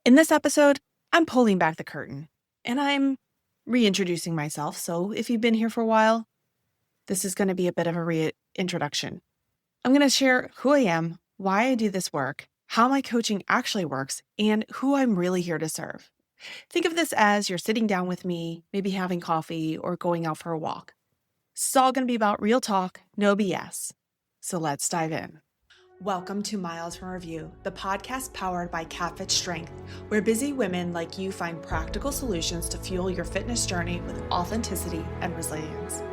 In this episode, I'm pulling back the curtain and I'm reintroducing myself. So if you've been here for a while, this is going to be a bit of a reintroduction. I'm going to share who I am, why I do this work, how my coaching actually works, and who I'm really here to serve. Think of this as you're sitting down with me, maybe having coffee or going out for a walk. It's all going to be about real talk, no BS. So let's dive in. Welcome to MilesFromHerView, the podcast powered by KatFit Strength, where busy women like you find practical solutions to fuel your fitness journey with authenticity and resilience.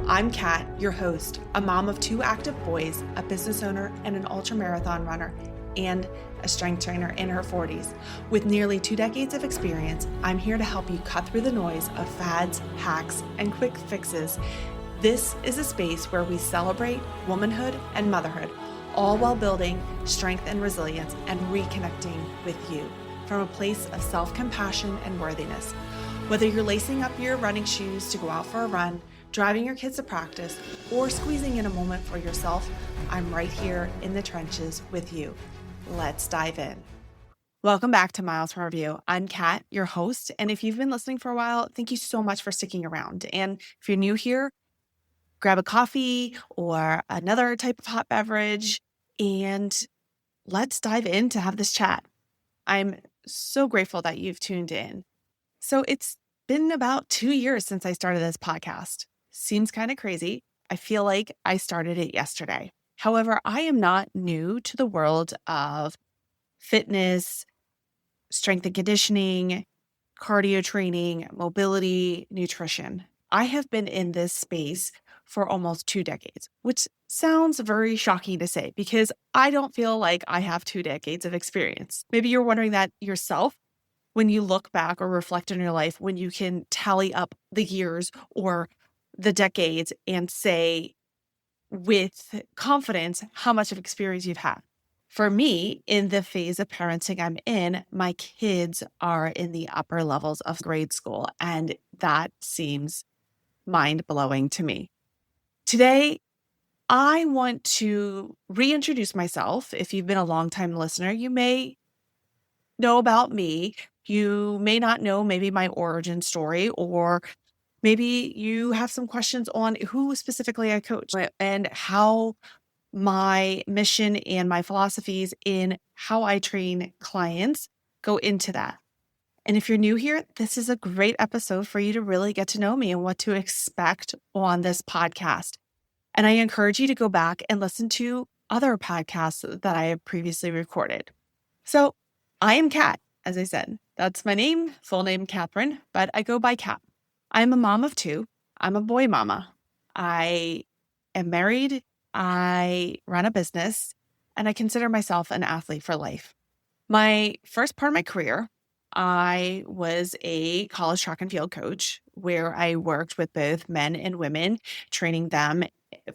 I'm Kat, your host, a mom of 2 active boys, a business owner, and an ultramarathon runner, and a strength trainer in her 40s. With nearly 2 decades of experience, I'm here to help you cut through the noise of fads, hacks, and quick fixes. This is a space where we celebrate womanhood and motherhood, all while building strength and resilience and reconnecting with you from a place of self-compassion and worthiness. Whether you're lacing up your running shoes to go out for a run, driving your kids to practice, or squeezing in a moment for yourself, I'm right here in the trenches with you. Let's dive in. Welcome back to MilesFromHerView. I'm Kat, your host, and if you've been listening for a while, thank you so much for sticking around. And if you're new here, grab a coffee or another type of hot beverage, and let's dive in to have this chat. I'm so grateful that you've tuned in. So it's been about 2 years since I started this podcast. Seems kind of crazy. I feel like I started it yesterday. However, I am not new to the world of fitness, strength and conditioning, cardio training, mobility, nutrition. I have been in this space for almost 2 decades, which sounds very shocking to say because I don't feel like I have 2 decades of experience. Maybe you're wondering that yourself when you look back or reflect on your life, when you can tally up the years or the decades and say with confidence how much of experience you've had. For me, in the phase of parenting I'm in, my kids are in the upper levels of grade school, and that seems mind-blowing to me. Today, I want to reintroduce myself. If you've been a longtime listener, you may know about me. You may not know maybe my origin story, or maybe you have some questions on who specifically I coach and how my mission and my philosophies in how I train clients go into that. And if you're new here, this is a great episode for you to really get to know me and what to expect on this podcast. And I encourage you to go back and listen to other podcasts that I have previously recorded. So I am Kat, as I said. That's my name, full name Catherine, but I go by Kat. I'm a mom of 2. I'm a boy mama. I am married. I run a business, and I consider myself an athlete for life. My first part of my career, I was a college track and field coach where I worked with both men and women, training them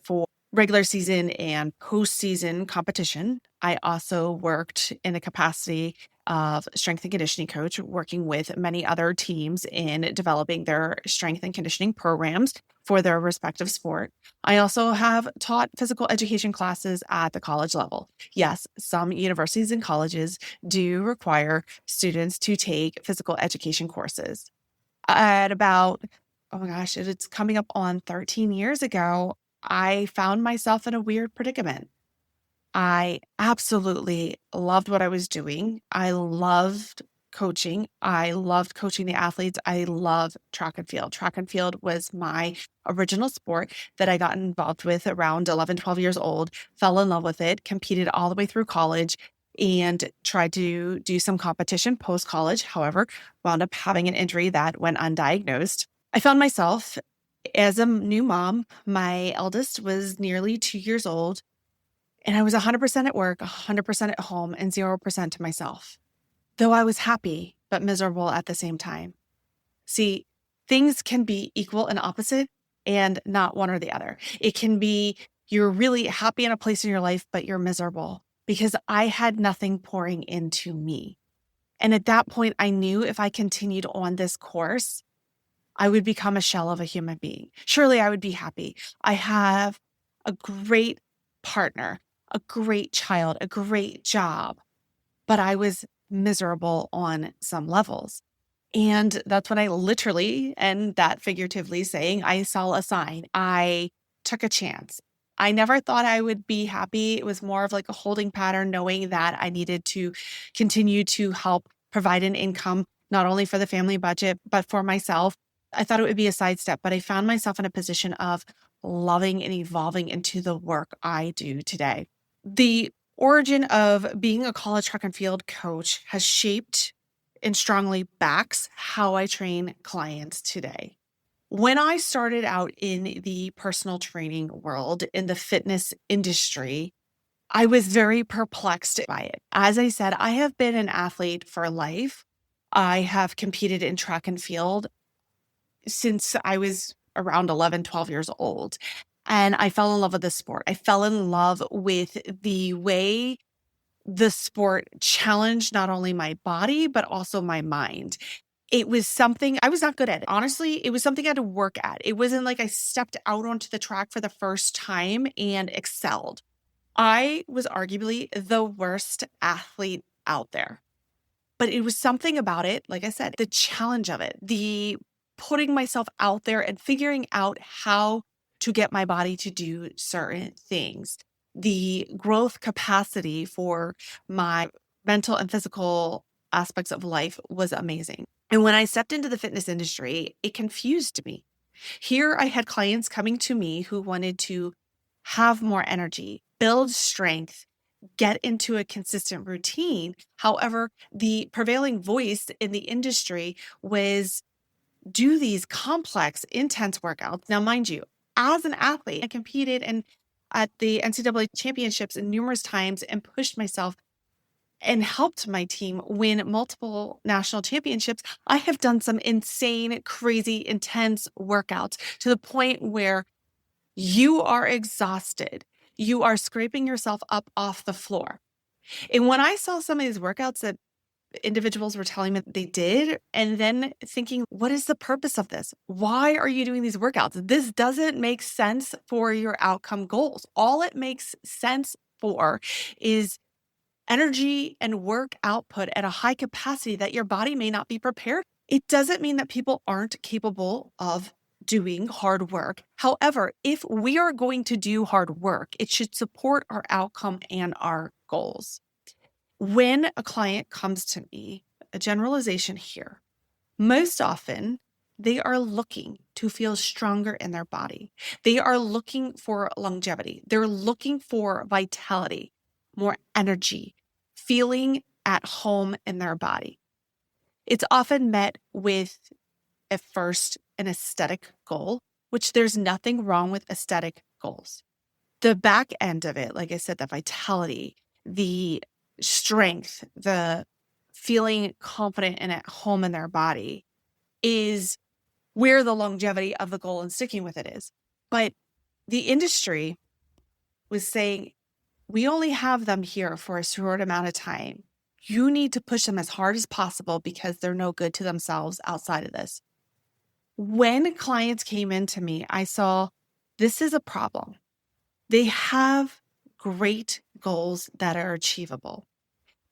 for regular season and postseason competition. I also worked in the capacity of strength and conditioning coach, working with many other teams in developing their strength and conditioning programs for their respective sport. I also have taught physical education classes at the college level. Yes, some universities and colleges do require students to take physical education courses. At about, oh my gosh, it's coming up on 13 years ago, I found myself in a weird predicament. I absolutely loved what I was doing. I loved coaching. I loved coaching the athletes. I love track and field. Track and field was my original sport that I got involved with around 11, 12 years old, fell in love with it, competed all the way through college, and tried to do some competition post-college. However, wound up having an injury that went undiagnosed. I found myself as a new mom. My eldest was nearly 2 years old, and I was 100% at work, 100% at home, and 0% to myself. Though I was happy, but miserable at the same time. See, things can be equal and opposite and not one or the other. It can be you're really happy in a place in your life, but you're miserable because I had nothing pouring into me. And at that point, I knew if I continued on this course, I would become a shell of a human being. Surely I would be happy. I have a great partner, a great child, a great job, but I was miserable on some levels. And that's when I literally, and that figuratively saying, I saw a sign. I took a chance. I never thought I would be happy. It was more of like a holding pattern, knowing that I needed to continue to help provide an income, not only for the family budget, but for myself. I thought it would be a sidestep, but I found myself in a position of loving and evolving into the work I do today. The origin of being a college track and field coach has shaped and strongly backs how I train clients today. When I started out in the personal training world, in the fitness industry, I was very perplexed by it. As I said, I have been an athlete for life. I have competed in track and field since I was around 11, 12 years old. And I fell in love with the sport. I fell in love with the way the sport challenged not only my body, but also my mind. It was something I was not good at. Honestly, it was something I had to work at. It wasn't like I stepped out onto the track for the first time and excelled. I was arguably the worst athlete out there. But it was something about it, like I said, the challenge of it, the putting myself out there and figuring out how to get my body to do certain things. The growth capacity for my mental and physical aspects of life was amazing. And when I stepped into the fitness industry, it confused me. Here I had clients coming to me who wanted to have more energy, build strength, get into a consistent routine. However, the prevailing voice in the industry was do these complex, intense workouts. Now, mind you, as an athlete, I competed at the NCAA championships numerous times and pushed myself and helped my team win multiple national championships. I have done some insane, crazy, intense workouts to the point where you are exhausted. You are scraping yourself up off the floor. And when I saw some of these workouts that individuals were telling me that they did, and then thinking, what is the purpose of this? Why are you doing these workouts? This doesn't make sense for your outcome goals. All it makes sense for is energy and work output at a high capacity that your body may not be prepared. It doesn't mean that people aren't capable of doing hard work. However, if we are going to do hard work, it should support our outcome and our goals. When a client comes to me, a generalization here, most often they are looking to feel stronger in their body. They are looking for longevity. They're looking for vitality, more energy, feeling at home in their body. It's often met with, at first, an aesthetic goal, which there's nothing wrong with aesthetic goals. The back end of it, like I said, the vitality, the strength, the feeling confident and at home in their body is where the longevity of the goal and sticking with it is. But the industry was saying, we only have them here for a short amount of time. You need to push them as hard as possible because they're no good to themselves outside of this. When clients came into me, I saw this is a problem. They have great goals that are achievable,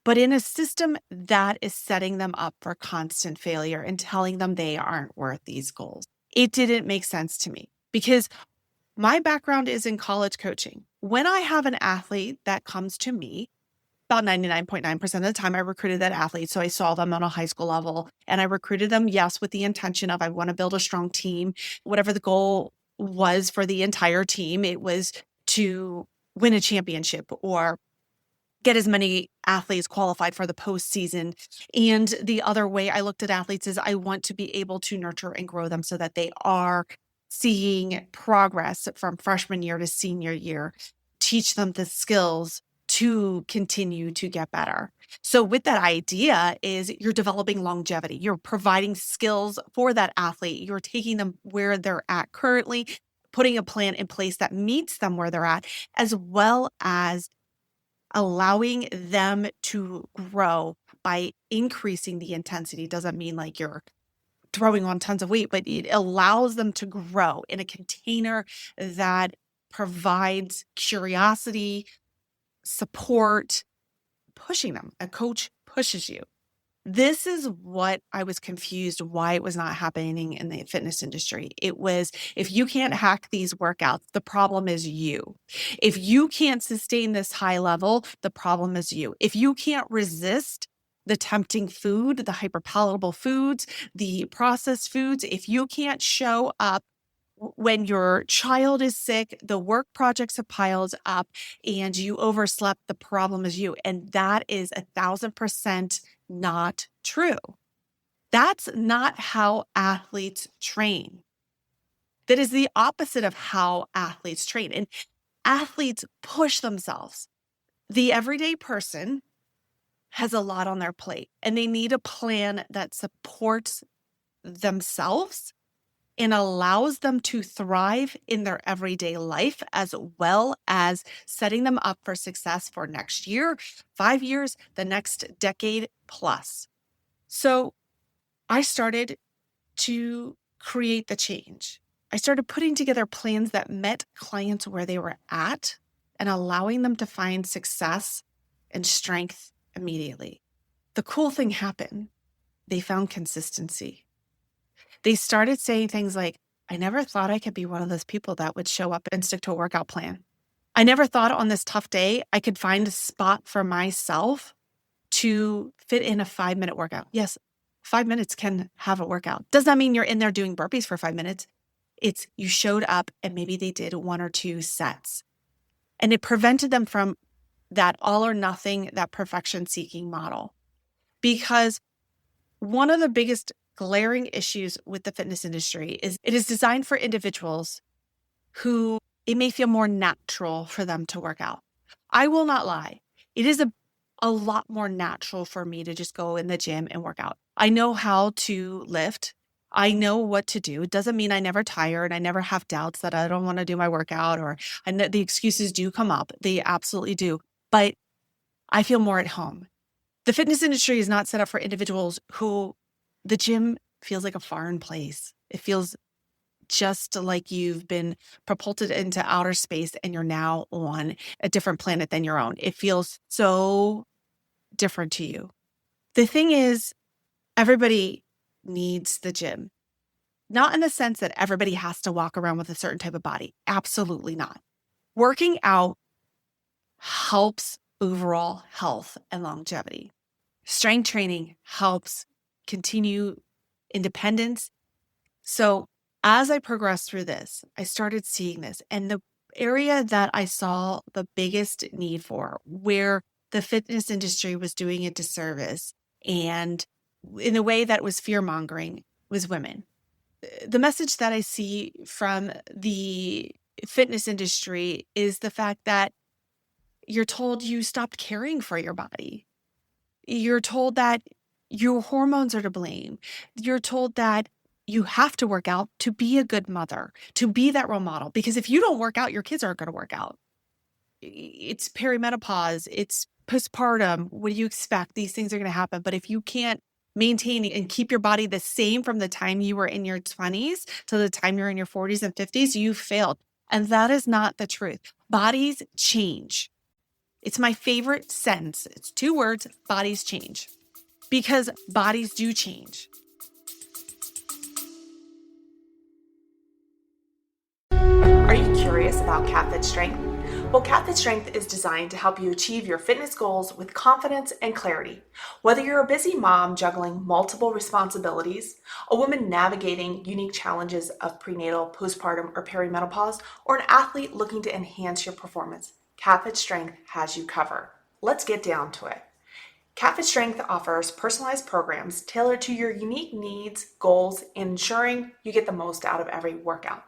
but in a system that is setting them up for constant failure and telling them they aren't worth these goals. It didn't make sense to me because my background is in college coaching. When I have an athlete that comes to me, about 99.9% of the time, I recruited that athlete. So I saw them on a high school level and I recruited them, yes, with the intention of I want to build a strong team. Whatever the goal was for the entire team, it was to win a championship or get as many athletes qualified for the postseason. And the other way I looked at athletes is I want to be able to nurture and grow them so that they are seeing progress from freshman year to senior year, teach them the skills to continue to get better. So with that idea is you're developing longevity. You're providing skills for that athlete. You're taking them where they're at currently, putting a plan in place that meets them where they're at, as well as allowing them to grow by increasing the intensity. Doesn't mean like you're throwing on tons of weight, but it allows them to grow in a container that provides curiosity, support, pushing them, a coach pushes you. This is what I was confused why it was not happening in the fitness industry. It was, if you can't hack these workouts, the problem is you. If you can't sustain this high level, the problem is you. If you can't resist the tempting food, the hyperpalatable foods, the processed foods, if you can't show up when your child is sick, the work projects have piled up, and you overslept, the problem is you. And that is 1,000% not true. That's not how athletes train. That is the opposite of how athletes train. And athletes push themselves. The everyday person has a lot on their plate, and they need a plan that supports themselves and allows them to thrive in their everyday life, as well as setting them up for success for next year, 5 years, the next decade plus. So I started to create the change. I started putting together plans that met clients where they were at and allowing them to find success and strength immediately. The cool thing happened. They found consistency. They started saying things like, I never thought I could be one of those people that would show up and stick to a workout plan. I never thought on this tough day I could find a spot for myself to fit in a 5-minute workout. Yes, 5 minutes can have a workout. Does not mean you're in there doing burpees for 5 minutes. It's you showed up and maybe they did 1 or 2 sets. And it prevented them from that all or nothing, that perfection seeking model. Because one of the biggest glaring issues with the fitness industry is it is designed for individuals who it may feel more natural for them to work out. I will not lie. It is a lot more natural for me to just go in the gym and work out. I know how to lift. I know what to do. It doesn't mean I never tire and I never have doubts that I don't want to do my workout, or and the excuses do come up. They absolutely do. But I feel more at home. The fitness industry is not set up for individuals who the gym feels like a foreign place. It feels just like you've been propulsed into outer space and you're now on a different planet than your own. It feels so different to you. The thing is, everybody needs the gym. Not in the sense that everybody has to walk around with a certain type of body. Absolutely not. Working out helps overall health and longevity. Strength training helps continue independence. So as I progressed through this, I started seeing this. And the area that I saw the biggest need for, where the fitness industry was doing a disservice and in a way that was fear-mongering, was women. The message that I see from the fitness industry is the fact that you're told you stopped caring for your body. You're told that your hormones are to blame. You're told that you have to work out to be a good mother, to be that role model. Because if you don't work out, your kids aren't going to work out. It's perimenopause. It's postpartum. What do you expect? These things are going to happen. But if you can't maintain and keep your body the same from the time you were in your 20s to the time you're in your 40s and 50s, you failed. And that is not the truth. Bodies change. It's my favorite sentence. It's 2 words, bodies change. Because bodies do change. Are you curious about KatFit Strength? Well, KatFit Strength is designed to help you achieve your fitness goals with confidence and clarity. Whether you're a busy mom juggling multiple responsibilities, a woman navigating unique challenges of prenatal, postpartum, or perimenopause, or an athlete looking to enhance your performance, KatFit Strength has you covered. Let's get down to it. KatFit Strength offers personalized programs tailored to your unique needs, goals, and ensuring you get the most out of every workout.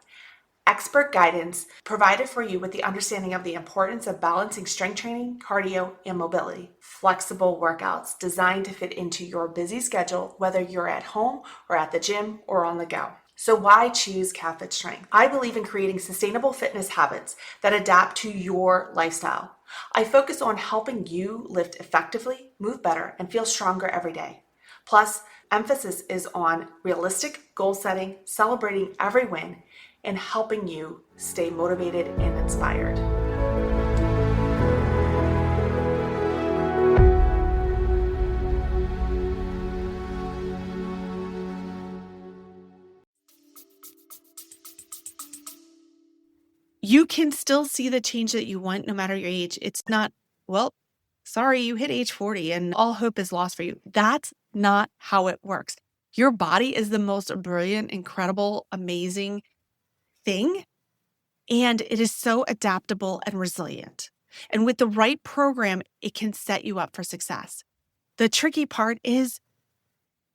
Expert guidance provided for you with the understanding of the importance of balancing strength training, cardio, and mobility. Flexible workouts designed to fit into your busy schedule, whether you're at home or at the gym or on the go. So why choose KatFit Strength? I believe in creating sustainable fitness habits that adapt to your lifestyle. I focus on helping you lift effectively, move better, and feel stronger every day. Plus, emphasis is on realistic goal setting, celebrating every win, and helping you stay motivated and inspired. You can still see the change that you want no matter your age. It's not, well, sorry, you hit age 40 and all hope is lost for you. That's not how it works. Your body is the most brilliant, incredible, amazing thing. And it is so adaptable and resilient. And with the right program, it can set you up for success. The tricky part is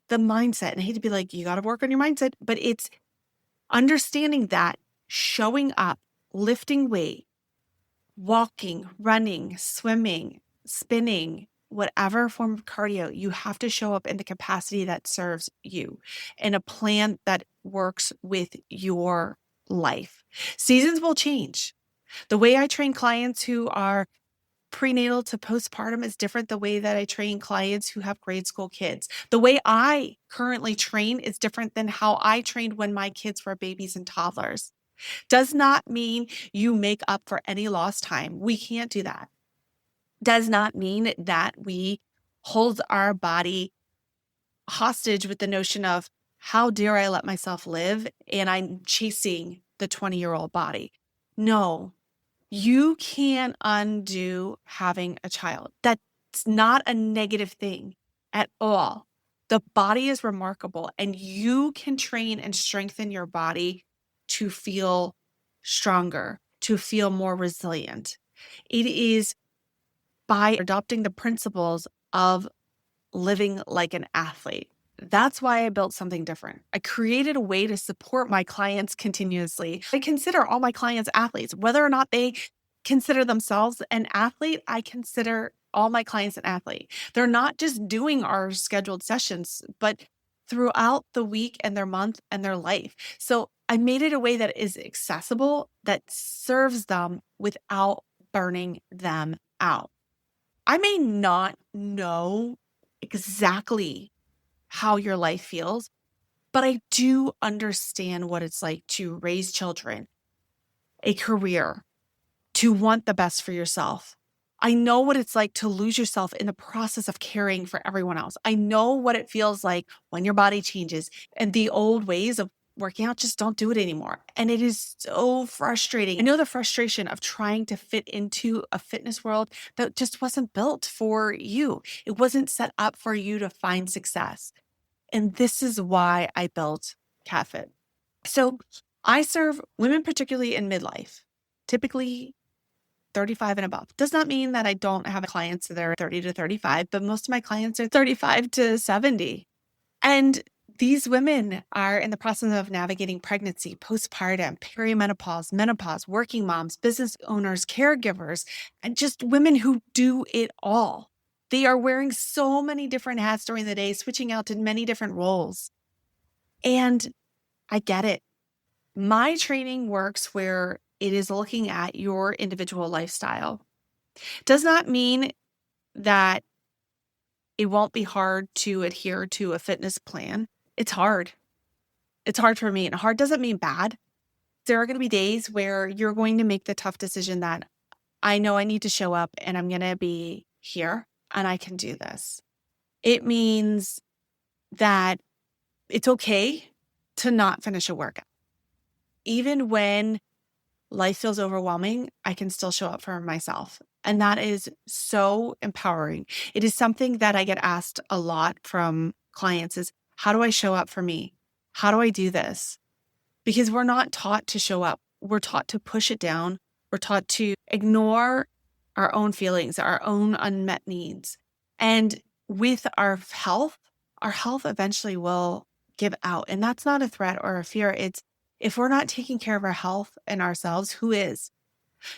the mindset. And I hate to be like, you got to work on your mindset, but it's understanding that showing up, lifting weight, walking, running, swimming, spinning, whatever form of cardio, you have to show up in the capacity that serves you in a plan that works with your life. Seasons will change. The way I train clients who are prenatal to postpartum is different the way that I train clients who have grade school kids. The way I currently train is different than how I trained when my kids were babies and toddlers. Does not mean you make up for any lost time. We can't do that. Does not mean that we hold our body hostage with the notion of how dare I let myself live and I'm chasing the 20-year-old body. No, you can undo having a child. That's not a negative thing at all. The body is remarkable and you can train and strengthen your body to feel stronger, to feel more resilient. It is by adopting the principles of living like an athlete. That's why I built something different. I created a way to support my clients continuously. I consider all my clients athletes, whether or not they consider themselves an athlete. I consider all my clients an athlete. They're not just doing our scheduled sessions, but throughout the week and their month and their life. So I made it a way that is accessible, that serves them without burning them out. I may not know exactly how your life feels, but I do understand what it's like to raise children, a career, to want the best for yourself. I know what it's like to lose yourself in the process of caring for everyone else. I know what it feels like when your body changes and the old ways of working out just don't do it anymore. And it is so frustrating. I know the frustration of trying to fit into a fitness world that just wasn't built for you. It wasn't set up for you to find success. And this is why I built KatFit. So I serve women, particularly in midlife, typically 35 and above. Does not mean that I don't have clients that are 30 to 35, but most of my clients are 35 to 70. And these women are in the process of navigating pregnancy, postpartum, perimenopause, menopause, working moms, business owners, caregivers, and just women who do it all. They are wearing so many different hats during the day, switching out to many different roles. And I get it. My training works where it is looking at your individual lifestyle. Does not mean that it won't be hard to adhere to a fitness plan. It's hard. It's hard for me. And hard doesn't mean bad. There are going to be days where you're going to make the tough decision that I know I need to show up and I'm going to be here and I can do this. It means that it's okay to not finish a workout. Even when life feels overwhelming, I can still show up for myself. And that is so empowering. It is something that I get asked a lot from clients is, how do I show up for me? How do I do this? Because we're not taught to show up. We're taught to push it down. We're taught to ignore our own feelings, our own unmet needs. And with our health eventually will give out. And that's not a threat or a fear. It's if we're not taking care of our health and ourselves, who is?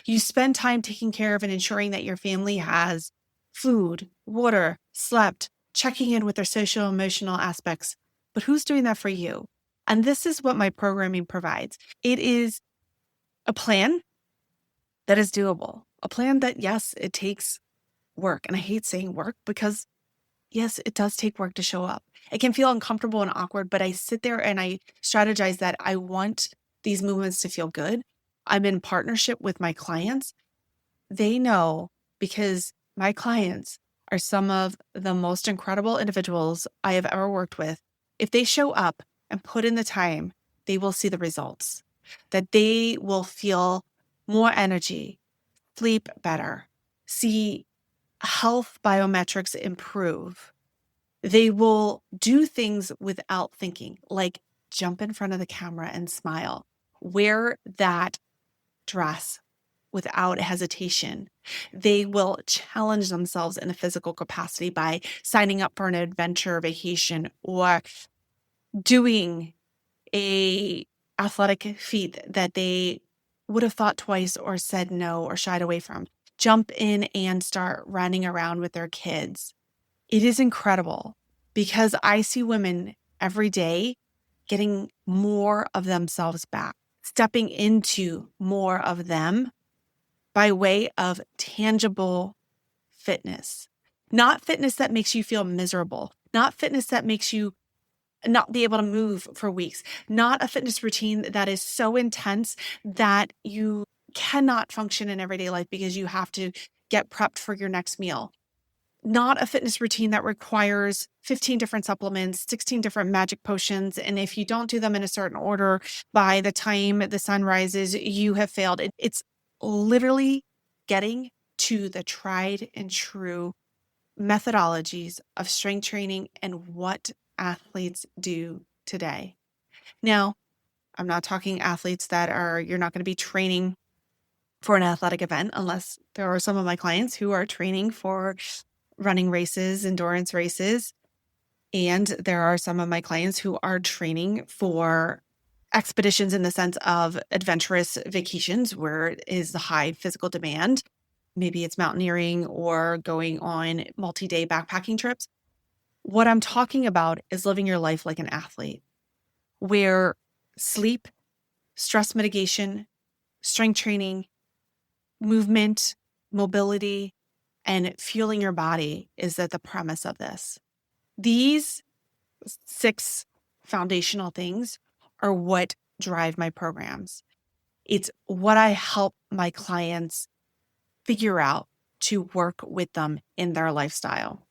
You spend time taking care of and ensuring that your family has food, water, slept, checking in with their social emotional aspects. But who's doing that for you? And this is what my programming provides. It is a plan that is doable, a plan that, yes, it takes work. And I hate saying work because, yes, it does take work to show up. It can feel uncomfortable and awkward, but I sit there and I strategize that I want these movements to feel good. I'm in partnership with my clients. They know because my clients are some of the most incredible individuals I have ever worked with. If they show up and put in the time, they will see the results, that they will feel more energy, sleep better, see health biometrics improve. They will do things without thinking, like jump in front of the camera and smile, wear that dress without hesitation. They will challenge themselves in a physical capacity by signing up for an adventure vacation or doing a athletic feat that they would have thought twice or said no or shied away from. Jump in and start running around with their kids. It is incredible because I see women every day getting more of themselves back, stepping into more of them by way of tangible fitness. Not fitness that makes you feel miserable, not fitness that makes you not be able to move for weeks, not a fitness routine that is so intense that you cannot function in everyday life because you have to get prepped for your next meal. Not a fitness routine that requires 15 different supplements, 16 different magic potions. And if you don't do them in a certain order, by the time the sun rises, you have failed. It's literally getting to the tried and true methodologies of strength training and what athletes do today. Now, I'm not talking athletes that you're not going to be training for an athletic event, unless there are some of my clients who are training for running races, endurance races. And there are some of my clients who are training for expeditions in the sense of adventurous vacations where it is the high physical demand. Maybe it's mountaineering or going on multi-day backpacking trips. What I'm talking about is living your life like an athlete, where sleep, stress mitigation, strength training, movement, mobility, and fueling your body is at the premise of this. These 6 foundational things are what drive my programs. It's what I help my clients figure out to work with them in their lifestyle.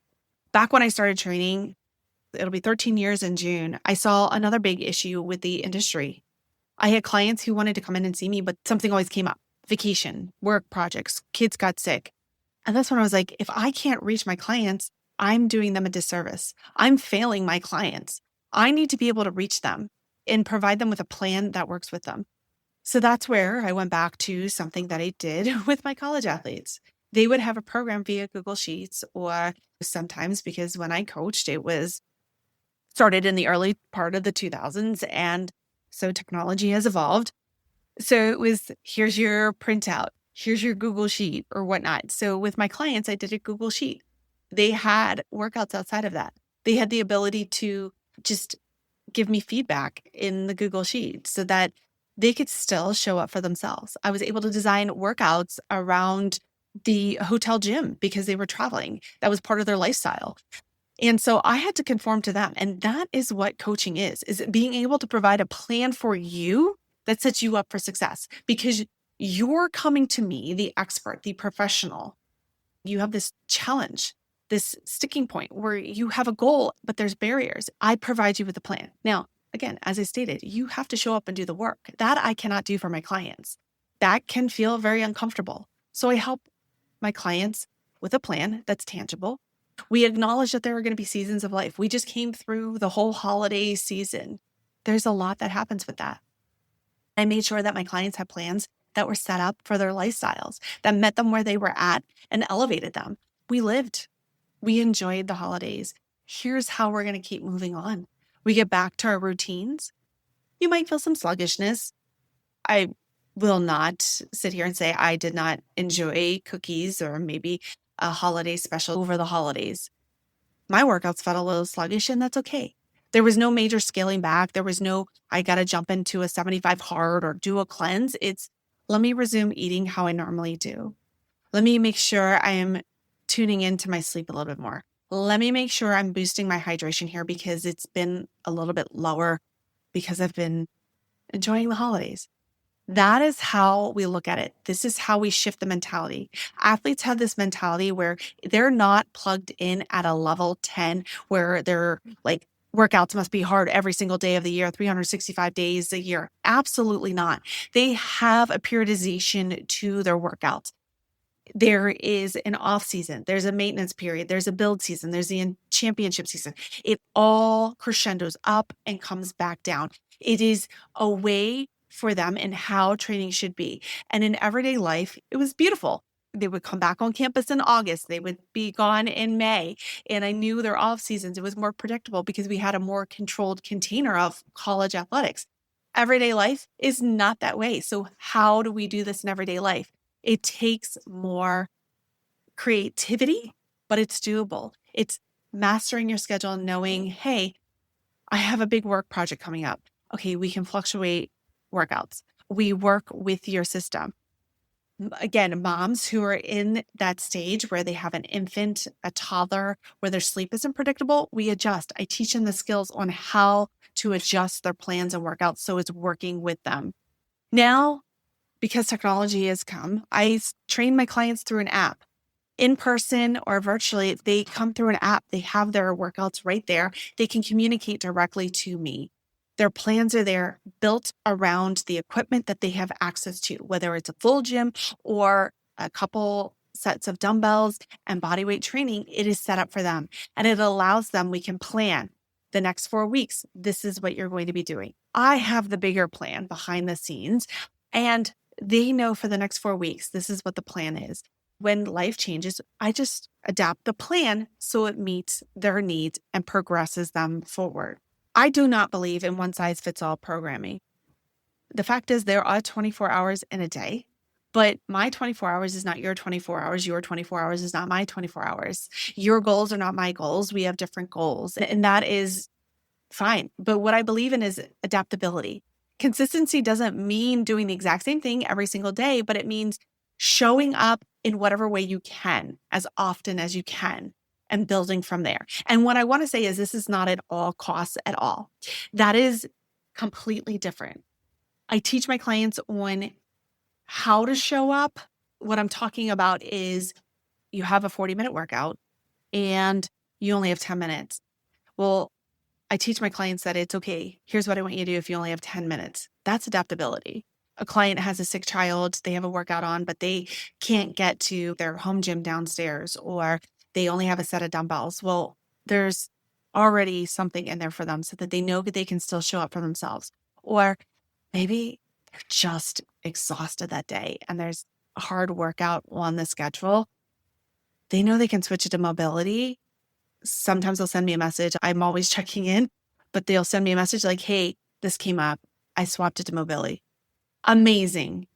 Back when I started training, it'll be 13 years in June, I saw another big issue with the industry. I had clients who wanted to come in and see me, but something always came up. Vacation, work projects, kids got sick. And that's when I was like, if I can't reach my clients, I'm doing them a disservice. I'm failing my clients. I need to be able to reach them and provide them with a plan that works with them. So that's where I went back to something that I did with my college athletes. They would have a program via Google Sheets, or sometimes, because when I coached, it was started in the early part of the 2000s. And so technology has evolved. So it was, here's your printout, here's your Google Sheet or whatnot. So with my clients, I did a Google Sheet. They had workouts outside of that. They had the ability to just give me feedback in the Google Sheet so that they could still show up for themselves. I was able to design workouts around the hotel gym because they were traveling. That was part of their lifestyle. And so I had to conform to them. And that is what coaching is being able to provide a plan for you that sets you up for success, because you're coming to me, the expert, the professional. You have this challenge, this sticking point where you have a goal, but there's barriers. I provide you with a plan. Now, again, as I stated, you have to show up and do the work. That I cannot do for my clients. That can feel very uncomfortable. So I help my clients with a plan that's tangible. We acknowledge that there are going to be seasons of life. We just came through the whole holiday season. There's a lot that happens with that. I made sure that my clients had plans that were set up for their lifestyles, that met them where they were at and elevated them. We lived. We enjoyed the holidays. Here's how we're going to keep moving on. We get back to our routines. You might feel some sluggishness. I will not sit here and say I did not enjoy cookies or maybe a holiday special over the holidays. My workouts felt a little sluggish, and that's okay. There was no major scaling back. There was no, I got to jump into a 75 hard or do a cleanse. It's, let me resume eating how I normally do. Let me make sure I am tuning into my sleep a little bit more. Let me make sure I'm boosting my hydration here because it's been a little bit lower because I've been enjoying the holidays. That is how we look at it. This is how we shift the mentality. Athletes have this mentality where they're not plugged in at a level 10 where they're like workouts must be hard every single day of the year, 365 days a year. Absolutely not. They have a periodization to their workouts. There is an off season, there's a maintenance period, there's a build season, there's the championship season. It all crescendos up and comes back down. It is a way for them and how training should be. And in everyday life, it was beautiful. They would come back on campus in August. They would be gone in May. And I knew their off seasons, it was more predictable because we had a more controlled container of college athletics. Everyday life is not that way. So how do we do this in everyday life? It takes more creativity, but it's doable. It's mastering your schedule and knowing, hey, I have a big work project coming up. Okay, we can fluctuate workouts. We work with your system. Again, moms who are in that stage where they have an infant, a toddler, where their sleep isn't predictable, we adjust. I teach them the skills on how to adjust their plans and workouts so it's working with them. Now, because technology has come, I train my clients through an app. In person or virtually, they come through an app. They have their workouts right there. They can communicate directly to me. Their plans are there, built around the equipment that they have access to, whether it's a full gym or a couple sets of dumbbells and bodyweight training. It is set up for them, and it allows them, we can plan the next 4 weeks. This is what you're going to be doing. I have the bigger plan behind the scenes, and they know for the next 4 weeks, this is what the plan is. When life changes, I just adapt the plan so it meets their needs and progresses them forward. I do not believe in one size fits all programming. The fact is there are 24 hours in a day, but my 24 hours is not your 24 hours. Your 24 hours is not my 24 hours. Your goals are not my goals. We have different goals, and that is fine. But what I believe in is adaptability. Consistency doesn't mean doing the exact same thing every single day, but it means showing up in whatever way you can, as often as you can, and building from there. And what I want to say is this is not at all costs at all. That is completely different. I teach my clients on how to show up. What I'm talking about is you have a 40-minute workout and you only have 10 minutes. Well, I teach my clients that it's okay. Here's what I want you to do if you only have 10 minutes. That's adaptability. A client has a sick child, they have a workout on, but they can't get to their home gym downstairs, or they only have a set of dumbbells. Well, there's already something in there for them so that they know that they can still show up for themselves. Or maybe they're just exhausted that day and there's a hard workout on the schedule. They know they can switch it to mobility. Sometimes they'll send me a message. I'm always checking in, but they'll send me a message like, hey, this came up. I swapped it to mobility. Amazing.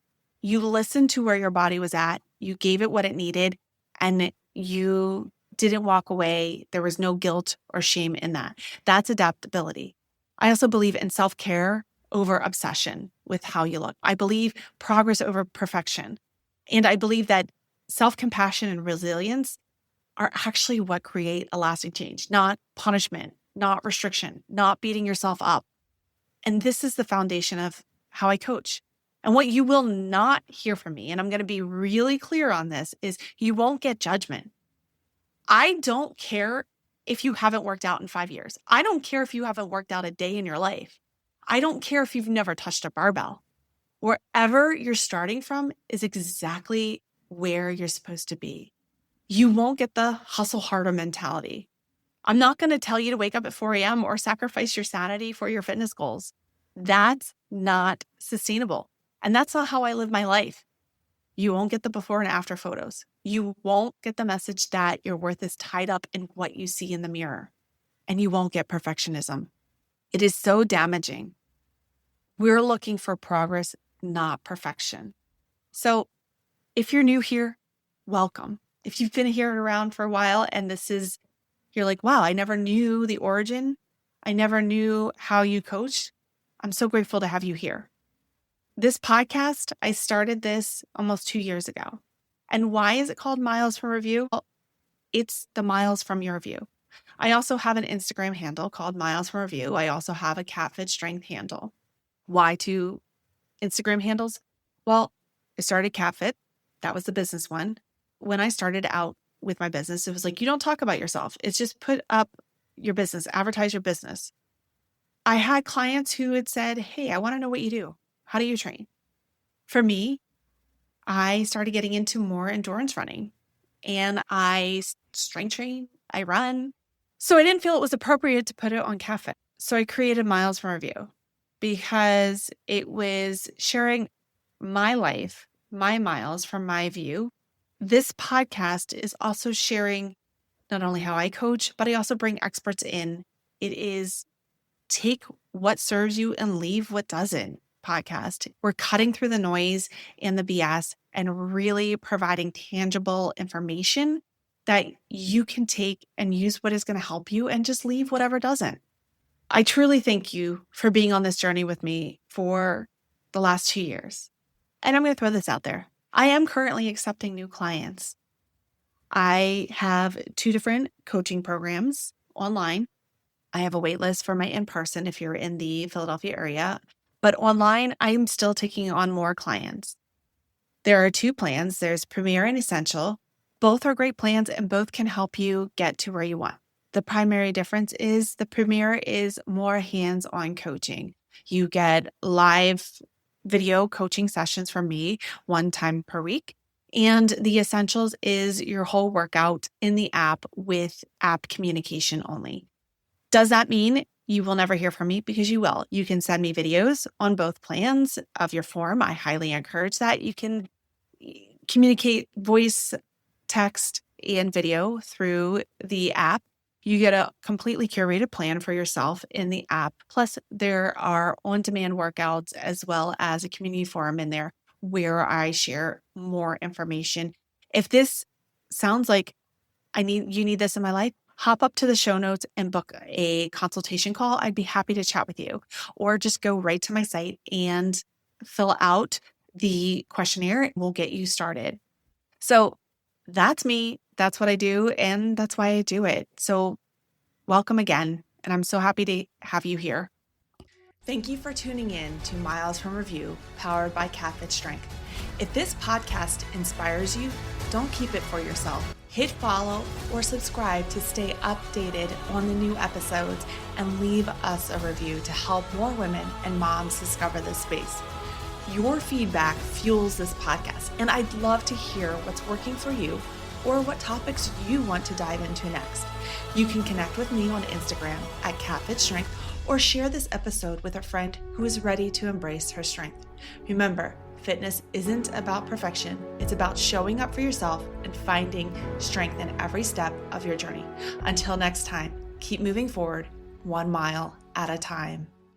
You listened to where your body was at. You gave it what it needed, and you didn't walk away. There was no guilt or shame in that. That's adaptability. I also believe in self-care over obsession with how you look. I believe progress over perfection. And I believe that self-compassion and resilience are actually what create a lasting change, not punishment, not restriction, not beating yourself up. And this is the foundation of how I coach. And what you will not hear from me, and I'm going to be really clear on this, is you won't get judgment. I don't care if you haven't worked out in 5 years. I don't care if you haven't worked out a day in your life. I don't care if you've never touched a barbell. Wherever you're starting from is exactly where you're supposed to be. You won't get the hustle harder mentality. I'm not going to tell you to wake up at 4 a.m. or sacrifice your sanity for your fitness goals. That's not sustainable. And that's not how I live my life. You won't get the before and after photos. You won't get the message that your worth is tied up in what you see in the mirror. And you won't get perfectionism. It is so damaging. We're looking for progress, not perfection. So if you're new here, welcome. If you've been here around for a while and you're like, wow, I never knew the origin. I never knew how you coached. I'm so grateful to have you here. This podcast, I started this almost 2 years ago. And why is it called Miles from Review? Well, it's the miles from your view. I also have an Instagram handle called Miles from Review. I also have a KatFit Strength handle. Why two Instagram handles? Well, I started KatFit. That was the business one. When I started out with my business, it was like, you don't talk about yourself. It's just put up your business, advertise your business. I had clients who had said, hey, I want to know what you do. How do you train? For me, I started getting into more endurance running, and I strength train, I run. So I didn't feel it was appropriate to put it on KatFit. So I created MilesFromHerView because it was sharing my life, my miles from my view. This podcast is also sharing not only how I coach, but I also bring experts in. It is take what serves you and leave what doesn't podcast. We're cutting through the noise and the BS and really providing tangible information that you can take and use what is going to help you and just leave whatever doesn't. I truly thank you for being on this journey with me for the last 2 years. And I'm going to throw this out there. I am currently accepting new clients. I have 2 different coaching programs online. I have a wait list for my in-person if you're in the Philadelphia area, but online, I'm still taking on more clients. There are 2 plans. There's Premier and Essential. Both are great plans and both can help you get to where you want. The primary difference is the Premier is more hands-on coaching. You get live video coaching sessions from me 1 time per week. And the Essentials is your whole workout in the app with app communication only. Does that mean you will never hear from me? Because you will. You can send me videos on both plans of your form. I highly encourage that. You can communicate voice, text, and video through the app. You get a completely curated plan for yourself in the app. Plus, there are on-demand workouts as well as a community forum in there where I share more information. If this sounds like you need this in my life, hop up to the show notes and book a consultation call. I'd be happy to chat with you, or just go right to my site and fill out the questionnaire and we'll get you started. So that's me. That's what I do. And that's why I do it. So welcome again. And I'm so happy to have you here. Thank you for tuning in to MilesFromHerView, powered by KatFit Strength. If this podcast inspires you, don't keep it for yourself. Hit follow or subscribe to stay updated on the new episodes and leave us a review to help more women and moms discover this space. Your feedback fuels this podcast, and I'd love to hear what's working for you or what topics you want to dive into next. You can connect with me on Instagram at KatFit Strength or share this episode with a friend who is ready to embrace her strength. Remember, fitness isn't about perfection. It's about showing up for yourself and finding strength in every step of your journey. Until next time, keep moving forward 1 mile at a time.